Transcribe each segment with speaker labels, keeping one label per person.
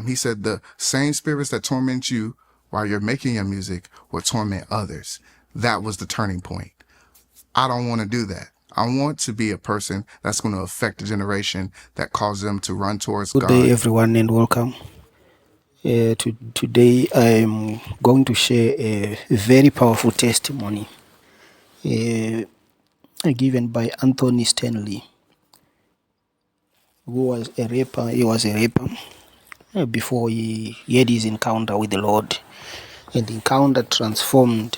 Speaker 1: He said the same spirits that torment you while you're making your music will torment others. That was the turning point. I don't want to do that. I want to be a person that's going to affect the generation that causes them to run towards
Speaker 2: Good day,
Speaker 1: God.
Speaker 2: everyone, and welcome. Today, I'm going to share a very powerful testimony given by Anthony Stanley, who was a rapper. He was a rapper before he had his encounter with the Lord, and the encounter transformed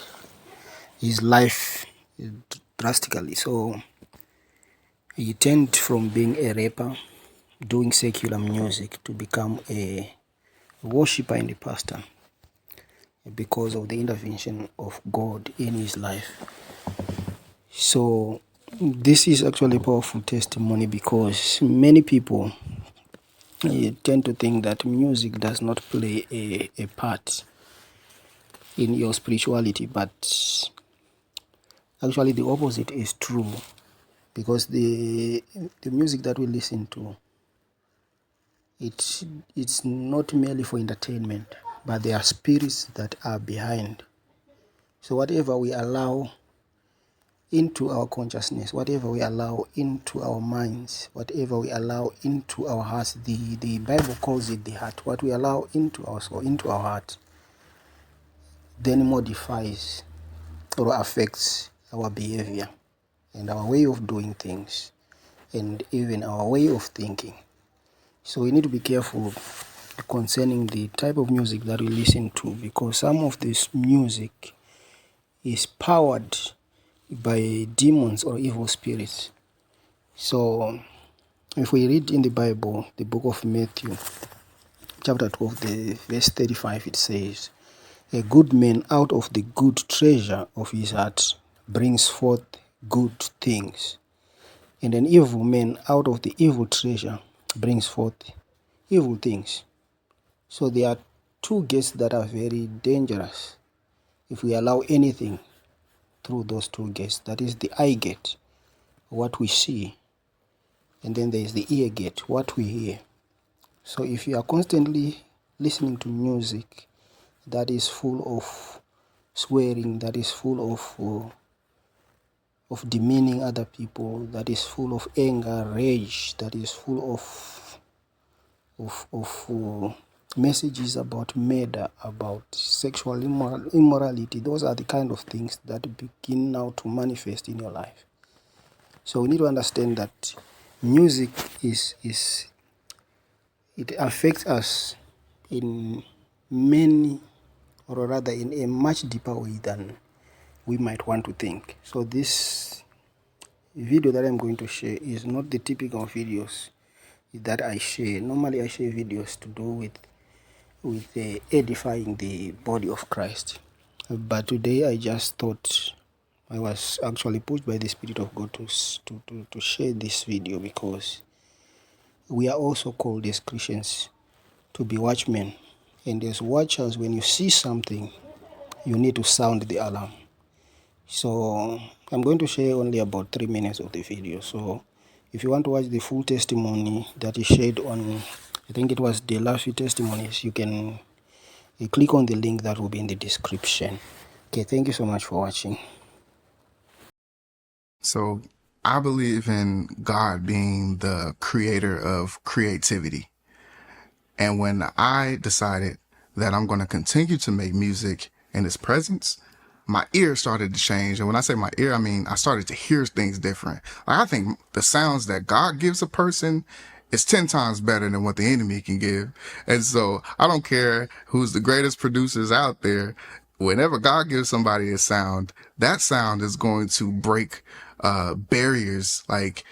Speaker 2: his life drastically. So he turned from being a rapper, doing secular music, to become a worshiper and a pastor, because of the intervention of God in his life. So this is actually a powerful testimony, because many people tend to think that music does not play a part in your spirituality, but actually the opposite is true, because the music that we listen to, it's not merely for entertainment, but there are spirits that are behind. So whatever we allow into our consciousness, whatever we allow into our minds, whatever we allow into our hearts, the Bible calls it the heart. What we allow into our soul, into our heart, then modifies or affects our behavior and our way of doing things, and even our way of thinking. So we need to be careful concerning the type of music that we listen to, because some of this music is powered by demons or evil spirits. So if we read in the Bible, the book of Matthew, chapter 12, the verse 35, it says, "A good man out of the good treasure of his heart brings forth good things, and an evil man out of the evil treasure brings forth evil things." So there are two gates that are very dangerous if we allow anything through those two gates. That is the eye gate, what we see, and then there is the ear gate, what we hear. So if you are constantly listening to music that is full of swearing, that is full of demeaning other people, that is full of anger, rage, that is full of messages about murder, about sexual immorality, those are the kind of things that begin now to manifest in your life. So we need to understand that music it affects us in many, or rather in a much deeper way than we might want to think. So this video that I'm going to share is not the typical videos that I share. Normally I share videos to do with edifying the body of Christ. But today I just thought, I was actually pushed by the Spirit of God to share this video, because we are also called as Christians to be watchmen. And as watchers, when you see something, you need to sound the alarm. So I'm going to share only about 3 minutes of the video. So if you want to watch the full testimony that is shared on, I think it was the last few testimonies, you can click on the link that will be in the description. Okay, thank you so much for watching.
Speaker 1: So I believe in God being the creator of creativity. And when I decided that I'm going to continue to make music in his presence, my ear started to change. And when I say my ear, I mean, I started to hear things different. Like, I think the sounds that God gives a person is 10 times better than what the enemy can give. And so I don't care who's the greatest producers out there. Whenever God gives somebody a sound, that sound is going to break barriers, like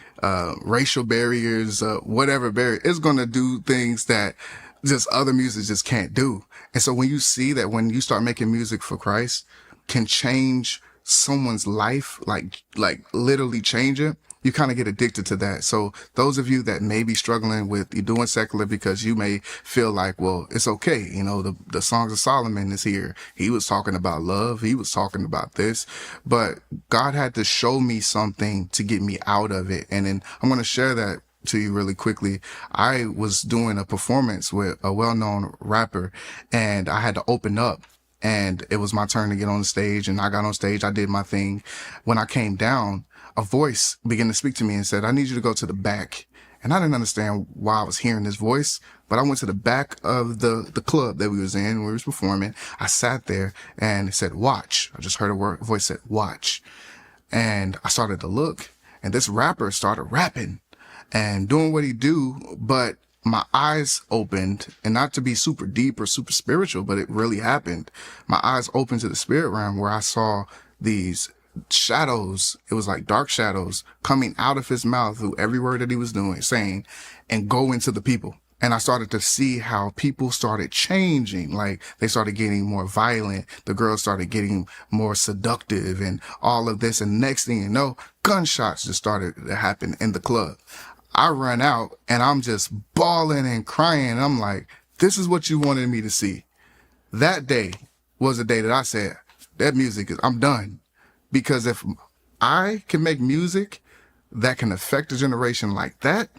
Speaker 1: racial barriers, whatever barrier. It's going to do things that just other music just can't do. And so when you see that, when you start making music for Christ, can change someone's life, like literally change it, you kind of get addicted to that. So those of you that may be struggling with you doing secular, because you may feel like, well, it's okay. You know, the Songs of Solomon is here. He was talking about love. He was talking about this, but God had to show me something to get me out of it. And then I'm going to share that to you really quickly. I was doing a performance with a well-known rapper, and I had to open up, and it was my turn to get on the stage, and I got on stage. I did my thing. When I came down, a voice began to speak to me and said, "I need you to go to the back." And I didn't understand why I was hearing this voice, but I went to the back of the club that we was in when we was performing. I sat there and it said, "Watch." I just heard a voice said, "Watch." And I started to look, and this rapper started rapping and doing what he do, but my eyes opened, and not to be super deep or super spiritual, but it really happened. My eyes opened to the spirit realm where I saw these shadows. It was like dark shadows coming out of his mouth through every word that he was doing, saying, and go into the people. And I started to see how people started changing. Like, they started getting more violent. The girls started getting more seductive and all of this. And next thing you know, gunshots just started to happen in the club. I run out and I'm just bawling and crying. I'm like, this is what you wanted me to see. That day was the day that I said, that music is, I'm done. Because if I can make music that can affect a generation like that,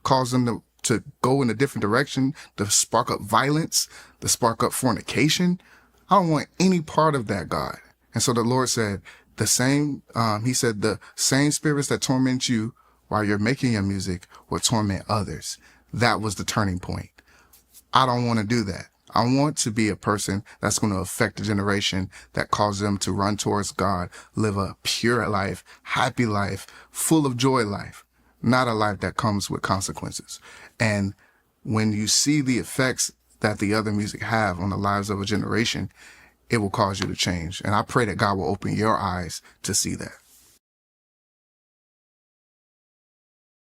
Speaker 1: cause them to go in a different direction, to spark up violence, to spark up fornication, I don't want any part of that, God. And so the Lord said, he said, the same spirits that torment you while you're making your music will torment others. That was the turning point. I don't want to do that. I want to be a person that's going to affect a generation that causes them to run towards God, live a pure life, happy life, full of joy life, not a life that comes with consequences. And when you see the effects that the other music have on the lives of a generation, it will cause you to change. And I pray that God will open your eyes to see that.